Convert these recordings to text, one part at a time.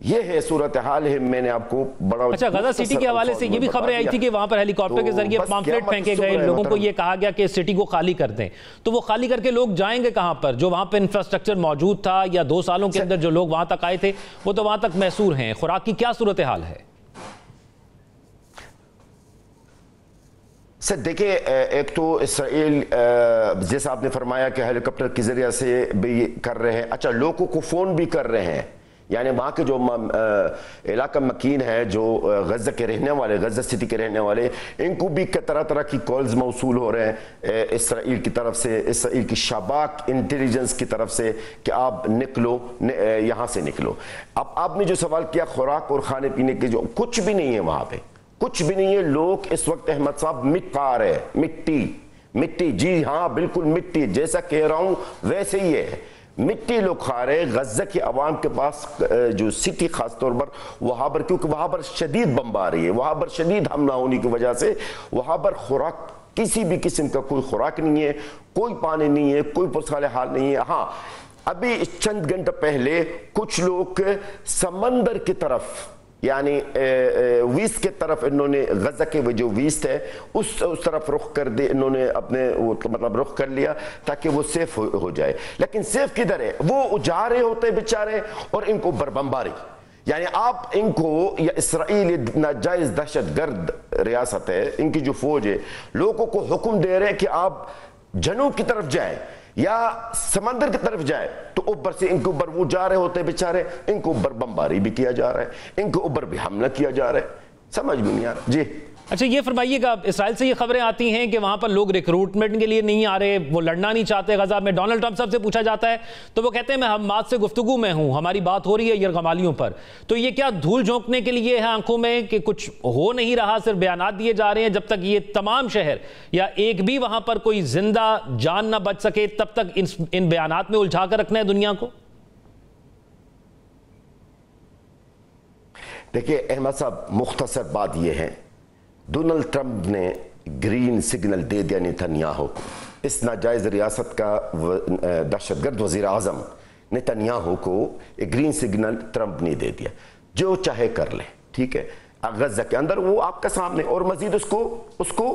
یہ ہے صورتحال ہے. میں نے آپ کو بڑا اچھا غزہ سٹی کے حوالے سے یہ بھی خبریں آئی تھی کہ وہاں پر ہیلی کاپٹر کے ذریعے پامفلیٹ پھینکے گئے, لوگوں کو یہ کہا گیا کہ سٹی کو خالی کر دیں, تو وہ خالی کر کے لوگ جائیں گے کہاں پر؟ جو وہاں پہ انفراسٹرکچر موجود تھا یا 2 سالوں کے اندر جو لوگ وہاں تک آئے تھے وہ تو وہاں تک محصور ہیں. خوراک کی کیا صورتحال ہے؟ سر دیکھیں, ایک تو اسرائیل جیسا آپ نے فرمایا کہ ہیلی کاپٹر کے ذریعے سے بھی کر رہے ہیں. اچھا لوگوں کو فون بھی کر رہے ہیں, یعنی وہاں کے جو علاقہ مکین ہے, جو غزہ کے رہنے والے, غزہ سٹی کے رہنے والے, ان کو بھی طرح طرح کی کالز موصول ہو رہے ہیں اسرائیل کی طرف سے, اسرائیل کی شباک انٹیلیجنس کی طرف سے کہ آپ نکلو, یہاں سے نکلو. اب آپ نے جو سوال کیا خوراک اور کھانے پینے کے, جو کچھ بھی نہیں ہے وہاں پہ, کچھ بھی نہیں ہے. لوگ اس وقت احمد صاحب مٹ کھا رہے ہیں, مٹی, جی ہاں بالکل مٹی, جیسا کہہ رہا ہوں ویسے ہی ہے, مٹی لوگ کھا رہے. غزہ کی عوام کے پاس جو سٹی خاص طور پر وہاں پر, کیونکہ وہاں پر شدید بم آ رہی ہے, وہاں پر شدید حملہ ہونے کی وجہ سے وہاں پر خوراک, کسی بھی قسم کا کوئی خوراک نہیں ہے, کوئی پانی نہیں ہے, کوئی پرسال حال نہیں ہے. ہاں ابھی چند گھنٹہ پہلے کچھ لوگ سمندر کی طرف, یعنی ویسٹ کے طرف, انہوں نے غزہ کے جو ویسٹ ہے اس طرف رخ کر دے, انہوں نے اپنے مطلب رخ کر لیا تاکہ وہ سیف ہو جائے. لیکن سیف کدھر ہے؟ وہ جا رہے ہوتے بیچارے اور ان کو بربمباری. یعنی آپ ان کو, یا اسرائیل ناجائز دہشت گرد ریاست ہے, ان کی جو فوج ہے, لوگوں کو حکم دے رہے ہیں کہ آپ جنوب کی طرف جائیں یا سمندر کی طرف جائے, تو اوپر سے ان کے اوپر وہ جا رہے ہوتے بیچارے, ان کو اوپر بمباری بھی کیا جا رہا ہے, ان کے اوپر بھی حملہ کیا جا رہا ہے. سمجھ بھی نہیں آ رہا. جی اچھا یہ فرمائیے گا, اسرائیل سے یہ خبریں آتی ہیں کہ وہاں پر لوگ ریکروٹمنٹ کے لیے نہیں آ رہے, وہ لڑنا نہیں چاہتے غزہ میں. ڈونلڈ ٹرمپ صاحب سے پوچھا جاتا ہے تو وہ کہتے ہیں میں حماس سے گفتگو میں ہوں, ہماری بات ہو رہی ہے یرغمالیوں پر. تو یہ کیا دھول جھونکنے کے لیے ہے آنکھوں میں کہ کچھ ہو نہیں رہا, صرف بیانات دیے جا رہے ہیں؟ جب تک یہ تمام شہر یا ایک بھی وہاں پر کوئی زندہ جان نہ بچ سکے تب تک ان بیانات میں الجھا کر رکھنا ہے دنیا کو. دیکھیے احمد صاحب, مختصر بات یہ ہے, ڈونلڈ ٹرمپ نے گرین سگنل دے دیا نتنیاہو کو. اس ناجائز ریاست کا دہشت گرد وزیر اعظم نتنیاہو کو ایک گرین سگنل ٹرمپ نے دے دیا, جو چاہے کر لے, ٹھیک ہے, غزہ کے اندر وہ آپ کے سامنے, اور مزید اس کو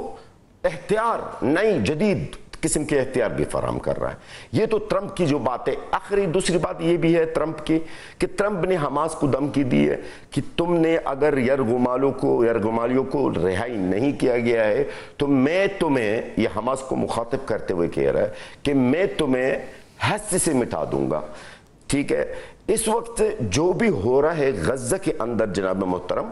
اختیار, نئی جدید قسم کے اختیار بھی فراہم کر رہا ہے. یہ تو ٹرمپ کی جو بات ہے. آخری دوسری بات یہ بھی ہے ٹرمپ کی کہ ٹرمپ نے حماس کو دھمکی دی ہے کہ تم نے اگر یرغمالیوں کو رہائی نہیں کیا گیا ہے تو میں تمہیں, یہ حماس کو مخاطب کرتے ہوئے کہہ رہا ہے کہ میں تمہیں ہستی سے مٹا دوں گا. ٹھیک ہے, اس وقت جو بھی ہو رہا ہے غزہ کے اندر جناب محترم,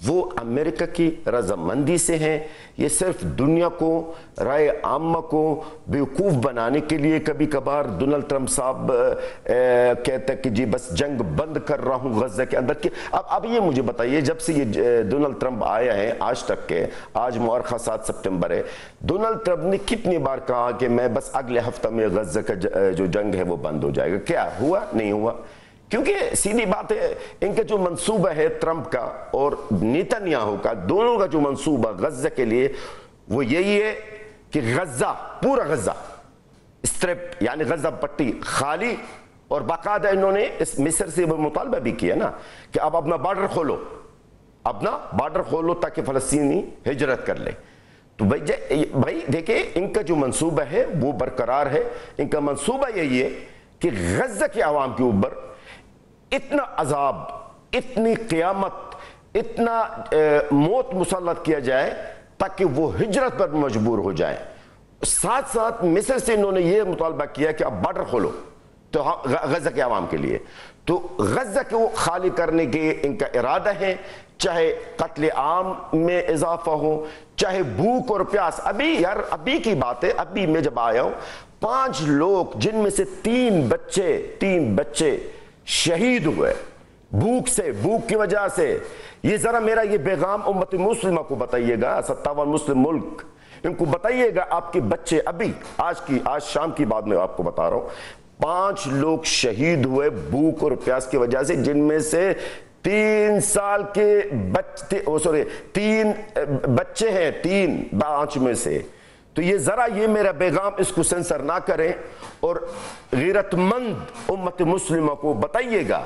وہ امریکہ کی رضامندی سے ہیں. یہ صرف دنیا کو, رائے عامہ کو بیوقوف بنانے کے لیے کبھی کبھار ڈونلڈ ٹرمپ صاحب کہتے ہیں کہ جی بس جنگ بند کر رہا ہوں غزہ کے اندر کی. اب یہ مجھے بتائیے, جب سے یہ ڈونلڈ ٹرمپ آیا ہے آج تک کے, آج مؤرخہ 7 سپٹمبر ہے, ڈونلڈ ٹرمپ نے کتنی بار کہا کہ میں بس اگلے ہفتہ میں غزہ کا جو جنگ ہے وہ بند ہو جائے گا؟ کیا ہوا؟ نہیں ہوا. کیونکہ سیدھی بات ہے, ان کا جو منصوبہ ہے ٹرمپ کا اور نیتنیاہو کا, دونوں کا جو منصوبہ غزہ کے لیے وہ یہی ہے کہ غزہ, پورا غزہ اسٹرپ, یعنی غزہ پٹی خالی, اور باقاعدہ انہوں نے اس مصر سے مطالبہ بھی کیا نا کہ اب اپنا بارڈر کھولو تاکہ فلسطینی ہجرت کر لے. تو بھائی دیکھیں, ان کا جو منصوبہ ہے وہ برقرار ہے. ان کا منصوبہ یہی ہے کہ غزہ کے عوام کے اوپر اتنا عذاب, اتنی قیامت, اتنا موت مسلط کیا جائے تاکہ وہ ہجرت پر مجبور ہو جائیں. ساتھ ساتھ مصر سے انہوں نے یہ مطالبہ کیا کہ اب بارڈر کھولو تو غزہ کے عوام کے لیے. تو غزہ کو خالی کرنے کے ان کا ارادہ ہے, چاہے قتل عام میں اضافہ ہو, چاہے بھوک اور پیاس. ابھی کی بات ہے, ابھی میں جب آیا ہوں, 5 لوگ جن میں سے 3 بچے شہید ہوئے بھوک کی وجہ سے. یہ ذرا میرا یہ پیغام امت مسلمہ کو بتائیے گا, 57 مسلم ملک, ان کو بتائیے گا آپ کے بچے ابھی, آج شام کی بات میں آپ کو بتا رہا ہوں, 5 لوگ شہید ہوئے بھوک اور پیاس کی وجہ سے, جن میں سے 3 سال کے تین بچے ہیں, 5 میں سے. تو یہ ذرا یہ میرا پیغام اس کو سنسر نہ کریں, اور غیرت مند امت مسلمہ کو بتائیے گا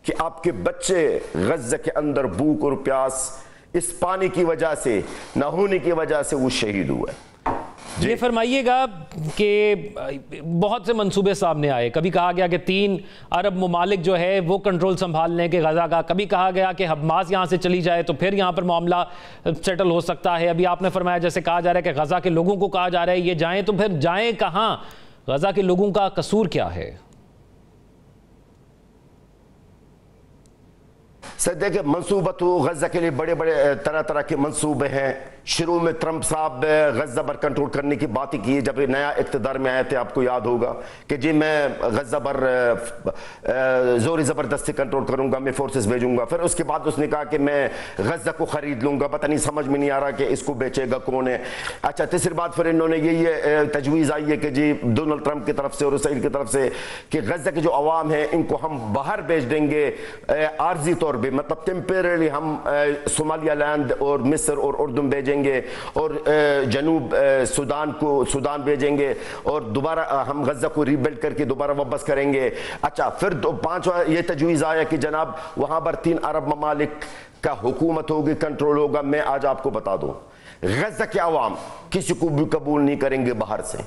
کہ آپ کے بچے غزہ کے اندر بھوک اور پیاس اس پانی کی وجہ سے نہ ہونے کی وجہ سے وہ شہید ہوئے. یہ فرمائیے گا کہ بہت سے منصوبے سامنے آئے. کبھی کہا گیا کہ 3 عرب ممالک جو ہے وہ کنٹرول سنبھال لیں کہ غزہ کا. کبھی کہا گیا کہ حماس یہاں سے چلی جائے تو پھر یہاں پر معاملہ سیٹل ہو سکتا ہے. ابھی آپ نے فرمایا جیسے کہا جا رہا ہے کہ غزہ کے لوگوں کو کہا جا رہا ہے یہ جائیں، تو پھر جائیں کہاں؟ غزہ کے لوگوں کا قصور کیا ہے؟ سر دیکھیں، منصوبہ تو غزہ کے لیے بڑے بڑے طرح طرح کے منصوبے ہیں. شروع میں ٹرمپ صاحب غزہ پر کنٹرول کرنے کی بات کی جب نیا اقتدار میں آئے تھے. آپ کو یاد ہوگا کہ جی میں غزہ پر زوری زبردستی کنٹرول کروں گا، میں فورسز بھیجوں گا. پھر اس کے بعد اس نے کہا کہ میں غزہ کو خرید لوں گا. پتہ نہیں سمجھ میں نہیں آ رہا کہ اس کو بیچے گا کون ہے. اچھا، تیسری بات پھر انہوں نے یہ تجویز آئی ہے کہ جی ڈونلڈ ٹرمپ کی طرف سے اور اسرائیل کی طرف سے کہ غزہ کے جو عوام ہیں ان کو ہم باہر بھیج دیں گے عارضی طور پہ، مطلب ٹیمپریرلی ہم صومالیہ لینڈ اور مصر اور اردن بھیجیں گے اور جنوب سودان بھیجیں گے اور دوبارہ ہم غزہ کو ریبلڈ کر کے دوبارہ واپس کریں گے. اچھا، پھر 5واں یہ تجویز آیا کہ جناب وہاں پر 3 عرب ممالک کا حکومت ہوگی، کنٹرول ہوگا. میں آج آپ کو بتا دوں، غزہ کے عوام کسی کو بھی قبول نہیں کریں گے باہر سے.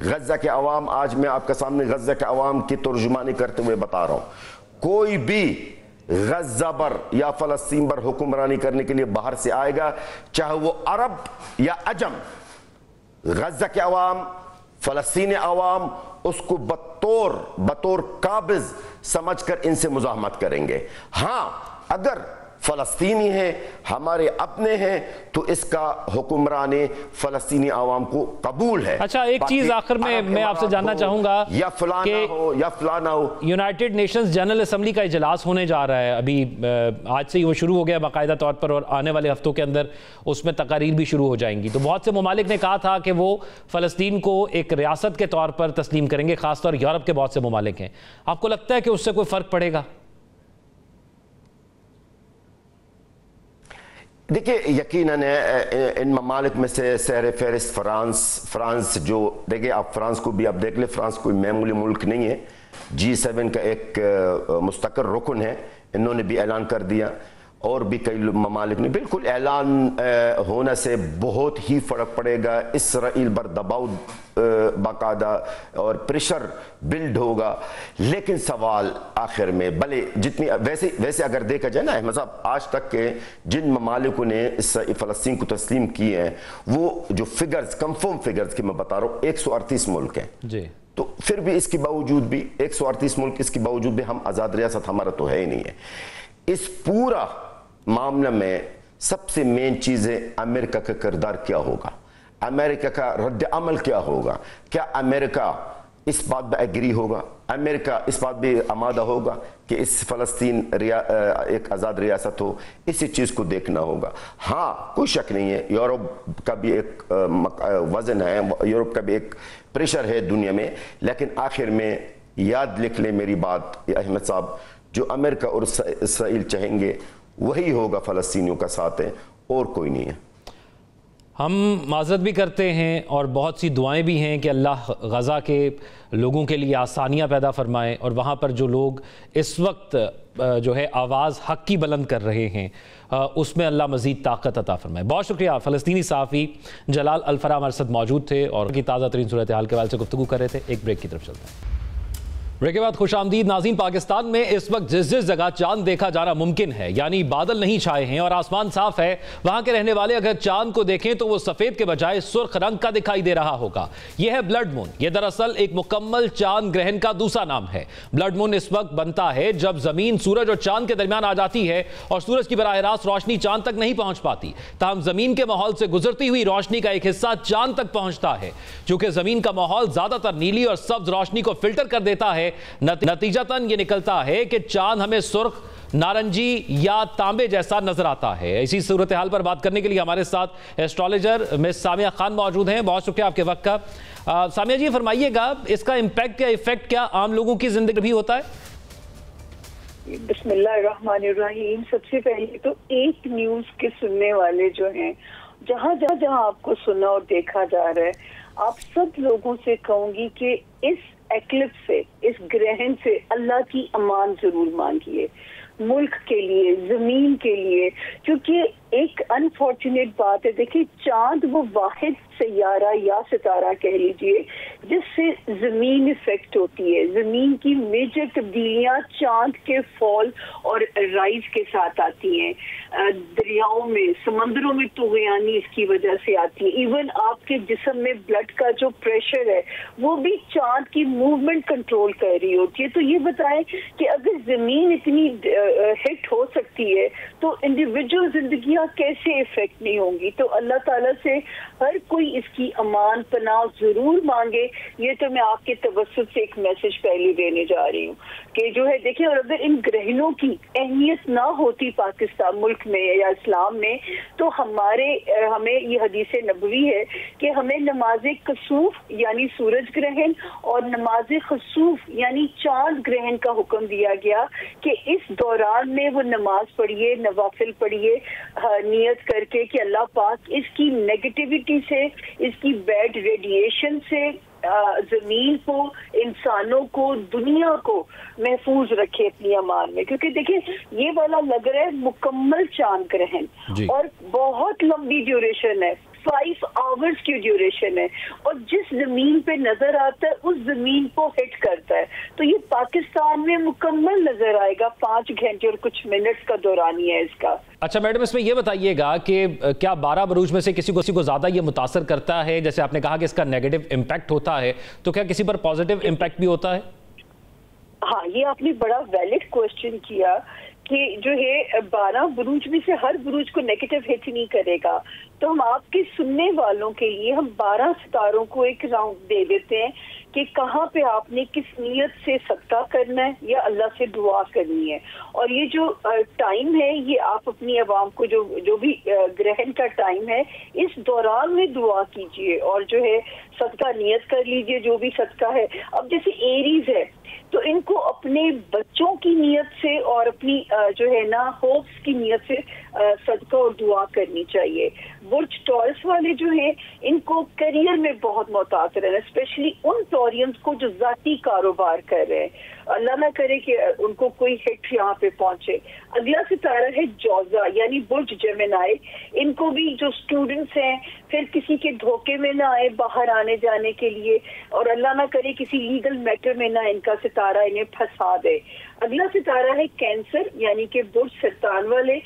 غزہ کے عوام، آج میں آپ کے سامنے غزہ کے عوام کی ترجمانی کرتے ہوئے بتا رہا ہوں، کوئی بھی غزہ پر یا فلسطین پر حکمرانی کرنے کے لیے باہر سے آئے گا، چاہے وہ عرب یا عجم، غزہ کے عوام، فلسطینی عوام اس کو بطور قابض سمجھ کر ان سے مزاحمت کریں گے. ہاں، اگر فلسطینی ہیں، ہمارے اپنے ہیں، تو اس کا حکمران فلسطینی عوام کو قبول ہے. اچھا، ایک چیز آخر میں آپ سے جاننا چاہوں گا یا فلانا ہو یا فلانا ہو، یونائٹڈ نیشنز جنرل اسمبلی کا اجلاس ہونے جا رہا ہے ابھی، آج سے ہی وہ شروع ہو گیا باقاعدہ طور پر، اور آنے والے ہفتوں کے اندر اس میں تقاریر بھی شروع ہو جائیں گی. تو بہت سے ممالک نے کہا تھا کہ وہ فلسطین کو ایک ریاست کے طور پر تسلیم کریں گے، خاص طور یورپ کے بہت سے ممالک ہیں. آپ کو لگتا ہے کہ اس سے کوئی فرق پڑے گا؟ دیکھیں، یقیناً ان ممالک میں سے سہر فہرست فرانس جو دیکھیں، آپ فرانس کو بھی آپ دیکھ لیں، فرانس کوئی معمولی ملک نہیں ہے، G7 کا ایک مستقر رکن ہے. انہوں نے بھی اعلان کر دیا، اور بھی کئی ممالک نے. بالکل اعلان ہونے سے بہت ہی فرق پڑے گا. اسرائیل پر دباؤ باقاعدہ اور پریشر بلڈ ہوگا. لیکن سوال آخر میں بھلے جتنی ویسے اگر دیکھا جائے نا احمد صاحب، آج تک کے جن ممالکوں نے فلسطین کو تسلیم کیے ہیں وہ جو فگرز، کنفرم فگرز کی میں بتا رہا ہوں، 138 ملک ہیں جی. تو پھر بھی اس کے باوجود بھی 138 ملک، اس کے باوجود بھی ہم آزاد ریاست ہمارا تو ہے ہی نہیں ہے. اس پورا معاملہ میں سب سے مین چیز ہے امریکہ کا کردار کیا ہوگا، امریکہ کا رد عمل کیا ہوگا. کیا امریکہ اس بات پہ ایگری ہوگا، امریکہ اس بات بھی آمادہ ہوگا کہ اس فلسطین ایک آزاد ریاست ہو؟ اسی چیز کو دیکھنا ہوگا. ہاں، کوئی شک نہیں ہے، یورپ کا بھی ایک وزن ہے، یورپ کا بھی ایک پریشر ہے دنیا میں. لیکن آخر میں یاد لکھ لیں میری بات احمد صاحب، جو امریکہ اور اسرائیل چاہیں گے وہی ہوگا فلسطینیوں کا ساتھ ہے، اور کوئی نہیں ہے. ہم معذرت بھی کرتے ہیں اور بہت سی دعائیں بھی ہیں کہ اللہ غزہ کے لوگوں کے لیے آسانیاں پیدا فرمائیں، اور وہاں پر جو لوگ اس وقت جو ہے آواز حق کی بلند کر رہے ہیں اس میں اللہ مزید طاقت عطا فرمائے. بہت شکریہ. فلسطینی صحافی جلال الفرا مرصد موجود تھے اور کی تازہ ترین صورتحال کے حوالے سے گفتگو کر رہے تھے. ایک بریک کی طرف چلتے ہیں. بریک کے بعد خوش آمدید ناظرین. پاکستان میں اس وقت جس جگہ چاند دیکھا جانا ممکن ہے، یعنی بادل نہیں چھائے ہیں اور آسمان صاف ہے، وہاں کے رہنے والے اگر چاند کو دیکھیں تو وہ سفید کے بجائے سرخ رنگ کا دکھائی دے رہا ہوگا. یہ ہے بلڈ مون. یہ دراصل ایک مکمل چاند گرہن کا دوسرا نام ہے. بلڈ مون اس وقت بنتا ہے جب زمین سورج اور چاند کے درمیان آ جاتی ہے اور سورج کی براہ راست روشنی چاند تک نہیں پہنچ پاتی، تاہم زمین کے ماحول سے گزرتی ہوئی روشنی کا ایک حصہ چاند تک پہنچتا ہے. چونکہ زمین کا ماحول زیادہ تر نیلی اور سبز روشنی کو فلٹر کر دیتا ہے، نتیجتاً یہ نکلتا ہے کہ چاند ہمیں سرخ، نارنجی یا تانبے جیسا نظر آتا ہے. اسی صورتحال پر بات کرنے کے لیے ہمارے ساتھ ایسٹرالوجر مس سامیہ خان موجود ہیں. بہت شکریہ آپ کے وقت کا. سامیہ جی، فرمائیے گا اس کا امپیکٹ یا ایفیکٹ کیا عام لوگوں کی زندگی بھی ہوتا ہے؟ بسم اللہ الرحمن الرحیم. سب سے پہلے تو ایک نیوز کے سننے والے جو ہیں، جہاں جہاں آپ کو سنا اور دیکھا جا رہا ہے، آپ سب لوگوں سے کہوں گی کہ اس ایکلپس سے, اس گرہن سے اللہ کی امان ضرور مانگیے, ملک کے لیے, زمین کے لیے, کیونکہ ایک انفارچونیٹ بات ہے. دیکھیے چاند وہ واحد سیارہ یا ستارہ کہہ لیجئے جس سے زمین افیکٹ ہوتی ہے. زمین کی میجر تبدیلیاں چاند کے فال اور رائز کے ساتھ آتی ہیں. دریاؤں میں, سمندروں میں طغیانی اس کی وجہ سے آتی ہے. ایون آپ کے جسم میں بلڈ کا جو پریشر ہے وہ بھی چاند کی موومنٹ کنٹرول کر رہی ہوتی ہے. تو یہ بتائیں کہ اگر زمین اتنی ہٹ ہو سکتی ہے تو انڈیویجول زندگیاں کیسے افیکٹ نہیں ہوں گی. تو اللہ تعالیٰ سے ہر کوئی اس کی امان پناہ ضرور مانگے. یہ تو میں آپ کے توسط سے ایک میسج پہلے دینے جا رہی ہوں کہ جو ہے دیکھیں, اور اگر ان گرہنوں کی اہمیت نہ ہوتی پاکستان ملک میں یا اسلام میں تو ہمیں یہ حدیث نبوی ہے کہ ہمیں نماز کسوف یعنی سورج گرہن اور نماز خسوف یعنی چاند گرہن کا حکم دیا گیا کہ اس دوران میں وہ نماز پڑھیے, نوافل پڑھیے, نیت کر کے کہ اللہ پاک اس کی نیگیٹیوٹی سے, اس کی بیڈ ریڈیشن سے زمین کو, انسانوں کو, دنیا کو محفوظ رکھے اپنی امان میں. کیونکہ دیکھیں یہ والا لگ رہا ہے مکمل چاند گرہن اور بہت لمبی ڈیوریشن ہے, 5 آورز کی ڈیوریشن ہے, اور جس زمین پہ نظر آتا ہے اس زمین کو ہٹ کرتا ہے. تو یہ پاکستان میں مکمل نظر آئے گا 5 گھنٹے اور کچھ منٹس کا دورانی ہے اس کا. اچھا میڈم, اس میں یہ بتائیے گا کہ کیا 12 بروج میں سے کسی کو زیادہ یہ متاثر کرتا ہے؟ جیسے آپ نے کہا کہ اس کا نیگیٹو امپیکٹ ہوتا ہے, تو کیا کسی پر پازیٹیو امپیکٹ بھی ہوتا ہے؟ ہاں, یہ آپ نے بڑا ویلڈ کوشچن کیا کہ جو ہے 12 بروج میں سے ہر بروج کو نیگیٹو ہٹ نہیں کرے گا. تو ہم آپ کے سننے والوں کے لیے ہم 12 ستاروں کو ایک راؤنڈ دے دیتے ہیں کہ کہاں پہ آپ نے کس نیت سے صدقہ کرنا ہے یا اللہ سے دعا کرنی ہے. اور یہ جو ٹائم ہے یہ آپ اپنی عوام کو جو بھی گرہن کا ٹائم ہے اس دوران میں دعا کیجئے اور جو ہے صدقہ نیت کر لیجئے جو بھی صدقہ ہے. اب جیسے ایریز ہے تو ان کو اپنے بچوں کی نیت سے اور اپنی جو ہے نا ہوپس کی نیت سے صدقہ اور دعا کرنی چاہیے. برج ٹورس والے جو ہیں ان کو کیریئر میں بہت محتاط رہنا, اسپیشلی ان ٹورینز کو جو ذاتی کاروبار کر رہے ہیں, اللہ نہ کرے کہ ان کو کوئی ہٹ یہاں پہ پہنچے. اگلا ستارہ ہے جوزا یعنی برج جیمنائی. ان کو بھی جو اسٹوڈنٹس ہیں پھر کسی کے دھوکے میں نہ آئے باہر آنے جانے کے لیے, اور اللہ نہ کرے کسی لیگل میٹر میں نہ ان کا ستارہ انہیں پھنسا دے. اگلا ستارہ ہے کینسر یعنی کہ برج سرطان والے.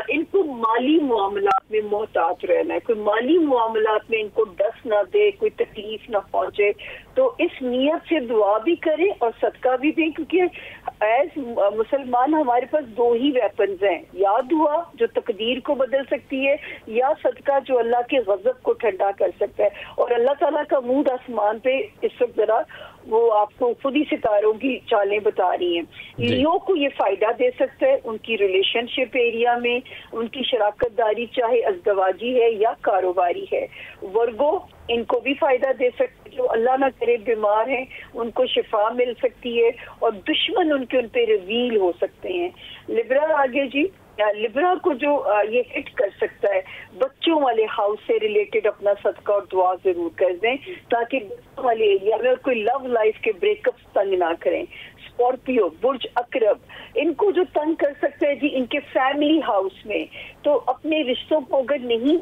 ان کو مالی معاملات میں محتاط رہنا ہے, کوئی مالی معاملات میں ان کو ڈس نہ دے, کوئی تکلیف نہ پہنچے. تو اس نیت سے دعا بھی کریں اور صدقہ بھی دیں, کیونکہ ایز مسلمان ہمارے پاس 2 ہی ویپنز ہیں, یا دعا جو تقدیر کو بدل سکتی ہے یا صدقہ جو اللہ کے غضب کو ٹھنڈا کر سکتا ہے. اور اللہ تعالیٰ کا مود آسمان پہ اس وقت ذرا وہ آپ کو خود ہی ستاروں کی چالیں بتا رہی ہیں. لیو کو یہ فائدہ دے سکتا ہے ان کی ریلیشن شپ ایریا میں, ان کی شراکت داری چاہے ازدواجی ہے یا کاروباری ہے. ورگو ان کو بھی فائدہ دے سکتے, جو اللہ نہ کرے بیمار ہیں ان کو شفا مل سکتی ہے اور دشمن ان پہ ریویل ہو سکتے ہیں. لبرا آگے جی, لبرا کو جو یہ ہٹ کر سکتا ہے بچوں والے ہاؤس سے ریلیٹڈ اپنا صدقہ اور دعا ضرور کر دیں تاکہ بچوں والے ایریا میں کوئی لو لائف کے بریک اپس تنگ نہ کریں. اسکارپیو برج اقرب, ان کو جو تنگ کر سکتا ہے جی ان کے فیملی ہاؤس میں, تو اپنے رشتوں کو اگر نہیں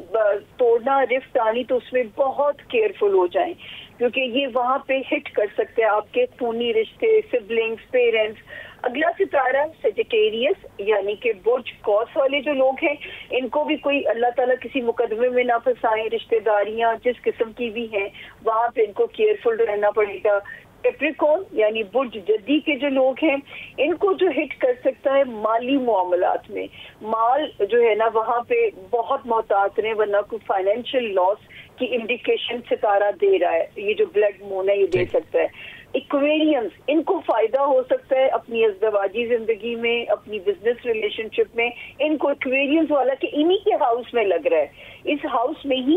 توڑنا, رفت آنی, تو اس میں بہت کیئرفل ہو جائیں کیونکہ یہ وہاں پہ ہٹ کر سکتے ہیں آپ کے خونی رشتے, سبلنگز, پیرنٹس. اگلا ستارہ سیجیٹیریس یعنی کہ برج قوس والے جو لوگ ہیں ان کو بھی کوئی اللہ تعالیٰ کسی مقدمے میں نہ پھنسائیں. رشتہ داریاں جس قسم کی بھی ہیں وہاں پہ ان کو کیئرفل رہنا پڑے گا. کیپریکون یعنی برج جدی کے جو لوگ ہیں ان کو جو ہٹ کر سکتا ہے مالی معاملات میں, مال جو ہے نا وہاں پہ بہت محتاط رہیں ورنہ کوئی فائنینشیل لاس کی انڈیکیشن ستارہ دے رہا ہے. یہ جو بلڈ مون ہے یہ دے سکتا ہے. ایکویرینز ان کو فائدہ ہو سکتا ہے اپنی ازدواجی زندگی میں, اپنی بزنس ریلیشن شپ میں. ان کو ایکویرینز والا کہ انہی کے ہاؤس میں لگ رہا ہے, اس ہاؤس میں ہی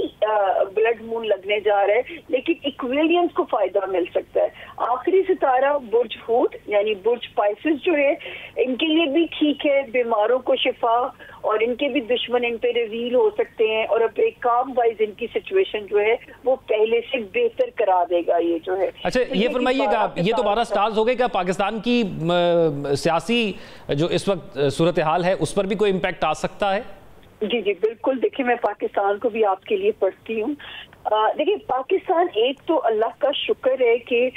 بلڈ مون لگنے جا رہا ہے, لیکن ایکویرینز کو فائدہ مل سکتا ہے. آخری ستارہ برج ہوت یعنی برج پائسس جو ہے ان کے لیے بھی ٹھیک ہے, بیماروں کو شفا اور ان کے بھی دشمن ان پہ ریویل ہو سکتے ہیں، اور اب ایک کام وائز ان کی سچویشن جو ہے وہ پہلے سے بہتر کرا دے گا یہ جو ہے۔ اچھا یہ فرمائیے گا، یہ تو 12 سٹارز ہو گئے، کیا پاکستان کی سیاسی جو اس وقت صورتحال ہے اس پر بھی کوئی امپیکٹ آ سکتا ہے؟ جی جی بالکل، دیکھیں میں پاکستان کو بھی آپ کے لیے پڑھتی ہوں۔ دیکھیں پاکستان، ایک تو اللہ کا شکر ہے کہ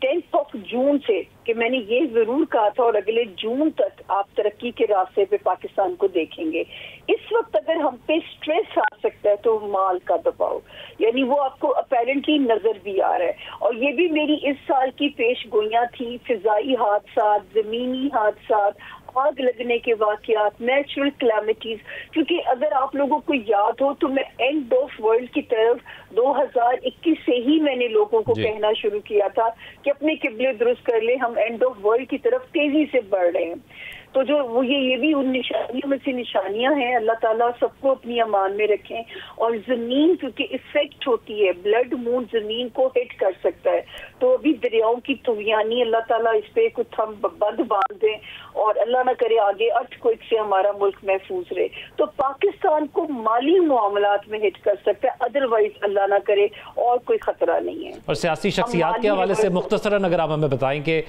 10 جون سے کہ میں نے یہ ضرور کہا تھا اور اگلے جون تک آپ ترقی کے راستے پہ پاکستان کو دیکھیں گے۔ اس وقت اگر ہم پہ سٹریس آ سکتا ہے تو مال کا دباؤ، یعنی وہ آپ کو اپیرنٹلی نظر بھی آ رہا ہے، اور یہ بھی میری اس سال کی پیش گوئیاں تھی، فضائی حادثات، زمینی حادثات، آگ لگنے کے واقعات، نیچرل کلیمٹیز، کیونکہ اگر آپ لوگوں کو یاد ہو تو میں اینڈ آف ورلڈ کی طرف 2021 سے ہی میں نے لوگوں کو کہنا شروع کیا تھا کہ اپنے قبلے درست کر لیں، ہم اینڈ آف ورلڈ کی طرف تیزی سے بڑھ رہے ہیں۔ تو جو وہ یہ بھی ان نشانیوں میں سے نشانیاں ہیں، اللہ تعالیٰ سب کو اپنی امان میں رکھیں۔ اور زمین کیونکہ افیکٹ ہوتی ہے، بلڈ مون زمین کو ہٹ کر سکتا ہے، تو ابھی دریاؤں کی طوفانی اللہ تعالیٰ اس پہ کچھ ہم بند باندھ دیں اور اللہ نہ کرے آگے ارتھ کوئک سے ہمارا ملک محفوظ رہے، تو پاکستان کو مالی معاملات میں ہٹ کر سکتا ہے، ادروائز اللہ نہ کرے اور کوئی خطرہ نہیں ہے۔ اور سیاسی شخصیات کے حوالے سے مختصراً اگر آپ ہمیں بتائیں کہ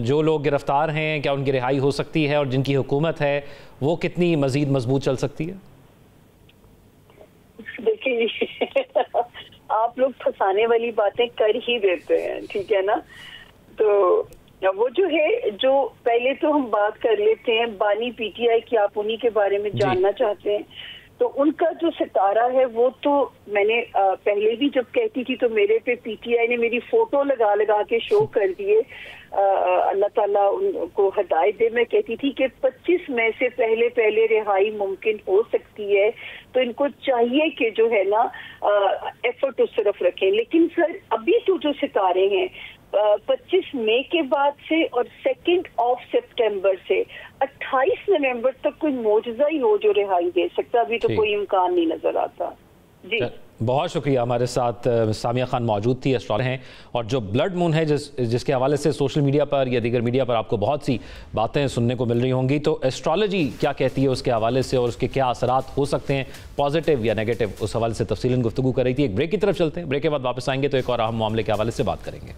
جو لوگ گرفتار ہیں کیا ان کی رہائی ہو سکتی ہے، اور جن کی حکومت ہے وہ کتنی مزید مضبوط چل سکتی ہے؟ دیکھیں آپ لوگ پھنسانے والی باتیں کر ہی دیتے ہیں، ٹھیک ہے نا؟ تو وہ جو ہے، جو پہلے تو ہم بات کر لیتے ہیں بانی پی ٹی آئی کی، آپ انہی کے بارے میں جاننا چاہتے ہیں، تو ان کا جو ستارہ ہے وہ تو میں نے پہلے بھی جب کہتی تھی تو میرے پہ پی ٹی آئی نے میری فوٹو لگا لگا کے شو کر دیے، اللہ تعالیٰ ان کو ہدایت دے۔ میں کہتی تھی کہ 25 مئی سے پہلے رہائی ممکن ہو سکتی ہے، تو ان کو چاہیے کہ جو ہے نا ایفرٹ اس طرف رکھیں۔ لیکن سر ابھی تو جو ستارے ہیں 25 مئی کے بعد سے اور 2 سپٹمبر سے 28 نومبر تک کوئی معجزہ ہی ہو جو رہائی دے سکتا، ابھی تو کوئی امکان نہیں نظر آتا۔ جی بہت شکریہ، ہمارے ساتھ سامیہ خان موجود تھی، اسٹرالر ہیں، اور جو بلڈ مون ہے جس کے حوالے سے سوشل میڈیا پر یا دیگر میڈیا پر آپ کو بہت سی باتیں سننے کو مل رہی ہوں گی، تو ایسٹرالوجی کیا کہتی ہے اس کے حوالے سے اور اس کے کیا اثرات ہو سکتے ہیں پازیٹیو یا نیگیٹو، اس حوالے سے تفصیلاً گفتگو کر رہی تھی۔ ایک بریک کی طرف چلتے ہیں، بریک کے بعد واپس آئیں گے تو ایک اور اہم معاملے کے حوالے سے بات کریں گے۔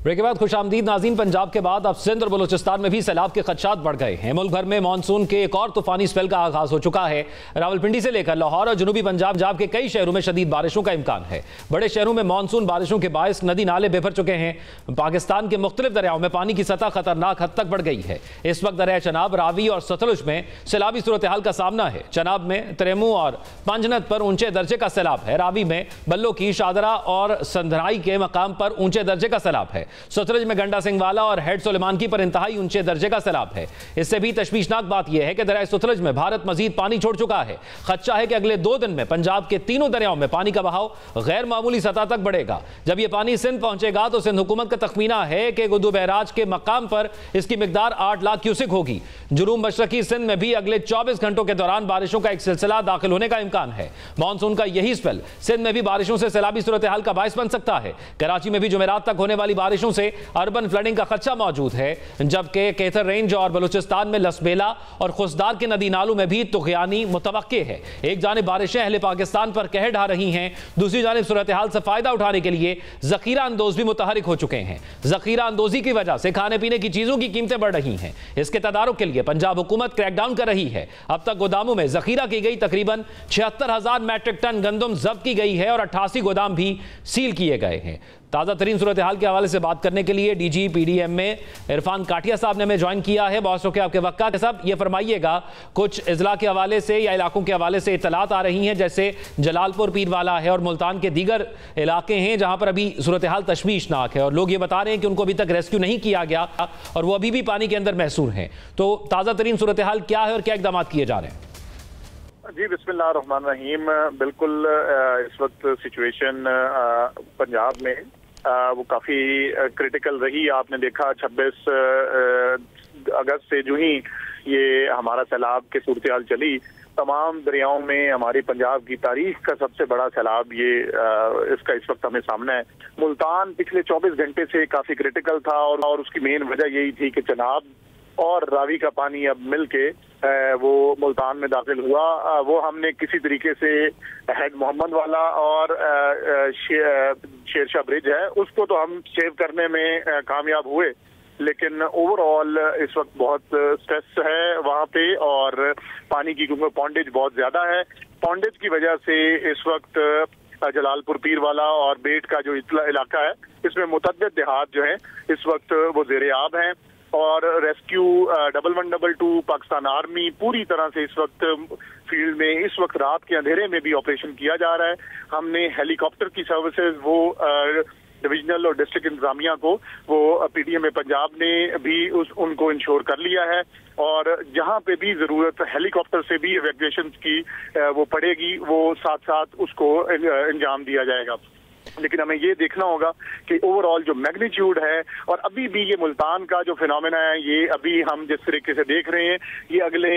بریک کے بعد خوش آمدید ناظرین، پنجاب کے بعد اب سندھ اور بلوچستان میں بھی سیلاب کے خدشات بڑھ گئے ہیں۔ ملک بھر میں مانسون کے ایک اور طوفانی سپیل کا آغاز ہو چکا ہے۔ راولپنڈی سے لے کر لاہور اور جنوبی پنجاب کے کئی شہروں میں شدید بارشوں کا امکان ہے۔ بڑے شہروں میں مانسون بارشوں کے باعث ندی نالے بے بھر چکے ہیں۔ پاکستان کے مختلف دریاؤں میں پانی کی سطح خطرناک حد تک بڑھ گئی ہے۔ اس وقت دریائے چناب، راوی اور ستلج میں سیلابی صورتحال کا سامنا ہے۔ چناب میں تریمو اور پنجنت پر اونچے درجے کا سیلاب ہے۔ راوی میں بلو کی، شادرہ اور سندھرائی کے مقام پر اونچے درجے کا سیلاب ہے۔ ستلج میں سنگھ والا اور ہیڈ سلیمان کی پر انتہائی اونچے درجے کا سیلاب ہے۔ اس سے بھی تشویشناک بات یہ ہے کہ دریائے ستلج میں بھارت مزید پانی چھوڑ چکا ہے۔ خدشہ ہے کہ اگلے 2 دن میں پنجاب کے تینوں دریاؤں میں پانی کا بہاؤ غیر معمولی سطح تک بڑھے گا۔ جب یہ پانی سندھ پہنچے گا تو سندھ حکومت کا تخمینہ ہے کہ گدو بیراج کے مقام پر اس کی مقدار 8 لاکھ کیوسک ہوگی۔ جنوب مشرقی سندھ میں بھی اگلے 24 گھنٹوں کے دوران بارشوں کا ایک سلسلہ داخل ہونے کا امکان ہے۔ مانسون کا یہی سپیل سندھ میں بھی بارشوں سے سیلابی صورتحال کا باعث بن سکتا ہے۔ کراچی میں بھی جمعرات تک ہونے والی بارشوں سے اربن فلڈنگ کا خدشہ موجود ہے، جبکہ کیتھر رینج اور بلوچستان میں لسبیلا اور خسدار کے ندی نالوں میں بھی طغیانی متوقع ہے۔ ایک جانب بارشیں اہل پاکستان پر قہر ڈھا رہی ہیں، دوسری جانب صورتحال سے فائدہ اٹھانے کے لیے ذخیرہ اندوز بھی متحرک ہو چکے ہیں۔ ذخیرہ اندوزی کی وجہ سے کھانے پینے کی چیزوں کی قیمتیں بڑھ رہی ہیں۔ اس کے تدارک کے لیے پنجاب حکومت کریک ڈاؤن کر رہی ہے۔ اب تک گوداموں میں ذخیرہ کی گئی تقریباً 76,000 میٹرک ٹن گندم ضبط کی گئی ہے اور 88 گودام بھی سیل کیے گئے ہیں۔ تازہ ترین صورتحال کے حوالے سے بات کرنے کے لیے D G P D M میں عرفان کاٹیا صاحب نے ہمیں جوائن کیا ہے۔ بہت شکریہ آپ کے وقت کا۔ صاحب یہ فرمائیے گا، کچھ اضلاع کے حوالے سے یا علاقوں کے حوالے سے اطلاعات آ رہی ہیں، جیسے جلال پور پیروالا ہے اور ملتان کے دیگر علاقے ہیں جہاں پر ابھی صورتحال تشویشناک ہے اور لوگ یہ بتا رہے ہیں کہ ان کو ابھی تک ریسکیو نہیں کیا گیا اور وہ ابھی بھی پانی کے اندر محصور ہیں۔ تو تازہ ترین صورتحال کیا ہے اور کیا اقدامات کیے جا رہے ہیں؟ جی بسم اللہ الرحمن الرحیم۔ بالکل اس وقت سچویشن پنجاب میں وہ کافی کریٹیکل رہی۔ آپ نے دیکھا 26 اگست سے جو ہی یہ ہمارا سیلاب کی صورتحال چلی، تمام دریاؤں میں ہماری پنجاب کی تاریخ کا سب سے بڑا سیلاب یہ اس کا اس وقت ہمیں سامنا ہے۔ ملتان پچھلے 24 گھنٹے سے کافی کریٹیکل تھا اور اس کی مین وجہ یہی تھی کہ چناب اور راوی کا پانی اب مل کے وہ ملتان میں داخل ہوا. وہ ہم نے کسی طریقے سے ہیڈ محمد والا اور شیر شاہ برج ہے اس کو تو ہم سیو کرنے میں کامیاب ہوئے, لیکن اوور آل اس وقت بہت سٹریس ہے وہاں پہ, اور پانی کی کیونکہ پونڈیج بہت زیادہ ہے. پونڈیج کی وجہ سے اس وقت جلال پور پیر والا اور بیٹ کا جو علاقہ ہے اس میں متعدد دیہات جو ہیں اس وقت وہ زیر آب ہیں, اور ریسکیو 1112 پاکستان آرمی پوری طرح سے اس وقت فیلڈ میں اس وقت رات کے اندھیرے میں بھی آپریشن کیا جا رہا ہے. ہم نے ہیلی کاپٹر کی سروسز وہ ڈویژنل اور ڈسٹرکٹ انتظامیہ کو وہ پی ڈی ایم پنجاب نے بھی ان کو انشور کر لیا ہے, اور جہاں پہ بھی ضرورت ہیلی کاپٹر سے بھی ایویکویشن کی وہ پڑے گی وہ ساتھ ساتھ اس کو انجام دیا جائے گا. لیکن ہمیں یہ دیکھنا ہوگا کہ اوور آل جو میگنیچیوڈ ہے, اور ابھی بھی یہ ملتان کا جو فینومینا ہے یہ ابھی ہم جس طریقے سے دیکھ رہے ہیں یہ اگلے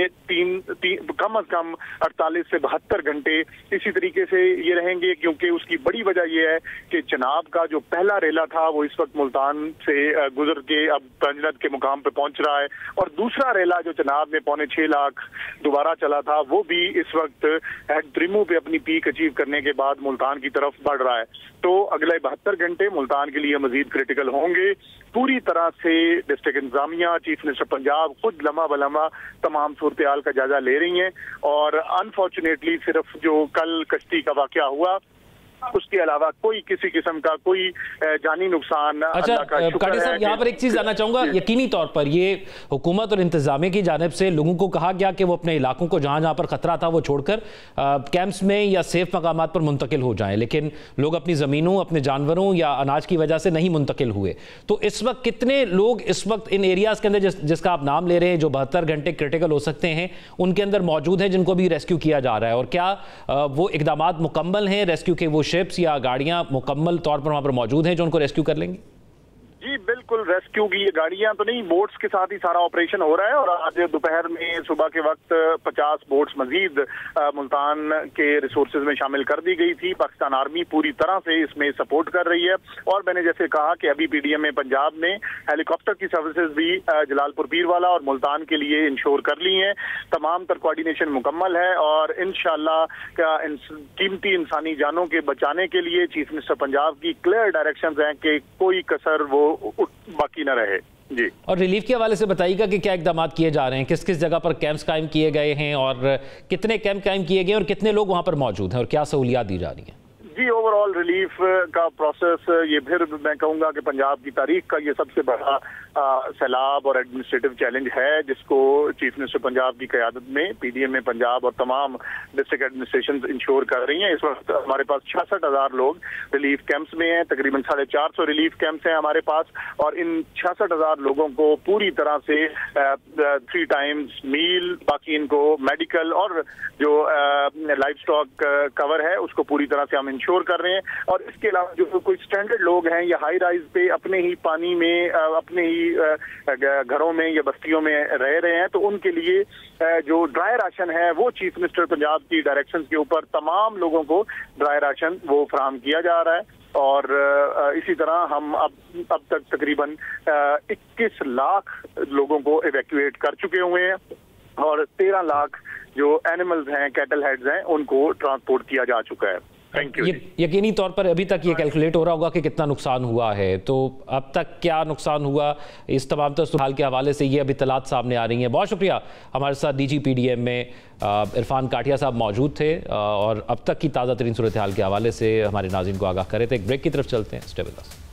کم از کم 48 سے 72 گھنٹے اسی طریقے سے یہ رہیں گے, کیونکہ اس کی بڑی وجہ یہ ہے کہ چناب کا جو پہلا ریلا تھا وہ اس وقت ملتان سے گزر کے اب پنجنت کے مقام پہ پہنچ رہا ہے, اور دوسرا ریلا جو چناب میں 6.25 لاکھ دوبارہ چلا تھا وہ بھی اس وقت ہیڈ تریمو پہ اپنی پیک اچیو کرنے کے بعد ملتان کی طرف بڑھ رہا ہے. تو اگلے 72 گھنٹے ملتان کے لیے مزید کریٹیکل ہوں گے. پوری طرح سے ڈسٹرکٹ انتظامیہ, چیف منسٹر پنجاب خود لمحہ بلمحہ تمام صورتحال کا جائزہ لے رہی ہیں, اور انفارچونیٹلی صرف جو کل کشتی کا واقعہ ہوا اس کے علاوہ کوئی کسی قسم کا کوئی جانی نقصان. اچھا کاٹے صاحب, یہاں پر ایک چیز جاننا چاہوں گا, یقینی طور پر یہ حکومت اور انتظامیہ کی جانب سے لوگوں کو کہا گیا کہ وہ اپنے علاقوں کو جہاں جہاں پر خطرہ تھا وہ چھوڑ کر کیمپس میں یا سیف مقامات پر منتقل ہو جائیں, لیکن لوگ اپنی زمینوں, اپنے جانوروں یا اناج کی وجہ سے نہیں منتقل ہوئے. تو اس وقت کتنے لوگ اس وقت ان ایریاز کے اندر جس کا آپ نام لے رہے ہیں جو 72 گھنٹے کریٹیکل ہو سکتے ہیں ان کے اندر موجود ہیں جن کو بھی ریسکیو کیا جا رہا ہے, اور کیا وہ اقدامات مکمل ہیں, ریسکیو کے وہ شپس یا گاڑیاں مکمل طور پر وہاں پر موجود ہیں جو ان کو ریسکیو کر لیں گے؟ جی بالکل, ریسکیو کی یہ گاڑیاں تو نہیں, بوٹس کے ساتھ ہی سارا آپریشن ہو رہا ہے, اور آج دوپہر میں صبح کے وقت 50 بوٹس مزید ملتان کے ریسورسز میں شامل کر دی گئی تھی. پاکستان آرمی پوری طرح سے اس میں سپورٹ کر رہی ہے, اور میں نے جیسے کہا کہ ابھی پی ڈی ایم پنجاب نے ہیلی کاپٹر کی سروسز بھی جلال پور پیر والا اور ملتان کے لیے انشور کر لی ہیں. تمام تر کوارڈینیشن مکمل ہے, اور انشاءاللہ قیمتی انسانی جانوں کے بچانے کے لیے چیف منسٹر پنجاب کی کلیئر ڈائریکشنز ہیں کہ کوئی کسر وہ باقی نہ رہے. جی, اور ریلیف کے حوالے سے بتائیے گا کہ کیا اقدامات کیے جا رہے ہیں, کس کس جگہ پر کیمپس قائم کیے گئے ہیں, اور کتنے کیمپ قائم کیے گئے اور کتنے لوگ وہاں پر موجود ہیں, اور کیا سہولیات دی جا رہی ہیں؟ جی اوور آل ریلیف کا پروسیس یہ پھر میں کہوں گا کہ پنجاب کی تاریخ کا یہ سب سے بڑا سیلاب اور ایڈمنسٹریٹو چیلنج ہے, جس کو چیف منسٹر پنجاب کی قیادت میں پی ڈی ایم میں پنجاب اور تمام ڈسٹرکٹ ایڈمنسٹریشن انشور کر رہی ہیں. اس وقت ہمارے پاس 66,000 لوگ ریلیف کیمپس میں ہیں, تقریباً 450 ریلیف کیمپس ہیں ہمارے پاس, اور ان 66,000 لوگوں کو پوری طرح سے 3 ٹائمز میل, باقی ان کو میڈیکل اور جو لائف سٹاک کور ہے اس کو پوری طرح سے ہم انشور کر رہے ہیں. اور اس کے علاوہ جو کوئی اسٹینڈرڈ لوگ ہیں یا ہائی رائز پہ اپنے ہی پانی میں اپنے ہی گھروں میں یا بستیوں میں رہ رہے ہیں, تو ان کے لیے جو ڈرائی راشن ہے وہ چیف منسٹر پنجاب کی ڈائریکشن کے اوپر تمام لوگوں کو ڈرائی راشن وہ فراہم کیا جا رہا ہے. اور اسی طرح ہم اب تک تقریباً 21 لاکھ لوگوں کو ایویکویٹ کر چکے ہوئے ہیں, اور 13 لاکھ جو اینیملز ہیں, کیٹل ہیڈز ہیں, ان کو ٹرانسپورٹ کیا جا چکا ہے. یقینی طور پر ابھی تک یہ کیلکولیٹ ہو رہا ہوگا کہ کتنا نقصان ہوا ہے, تو اب تک کیا نقصان ہوا اس تمام صورتحال کے حوالے سے یہ ابھی اطلاعات سامنے آ رہی ہیں. بہت شکریہ, ہمارے ساتھ D G P D M میں عرفان کاٹیا صاحب موجود تھے اور اب تک کی تازہ ترین صورتحال کے حوالے سے ہمارے ناظرین کو آگاہ کرے تھے. ایک بریک کی طرف چلتے ہیں, اسٹے ود اس.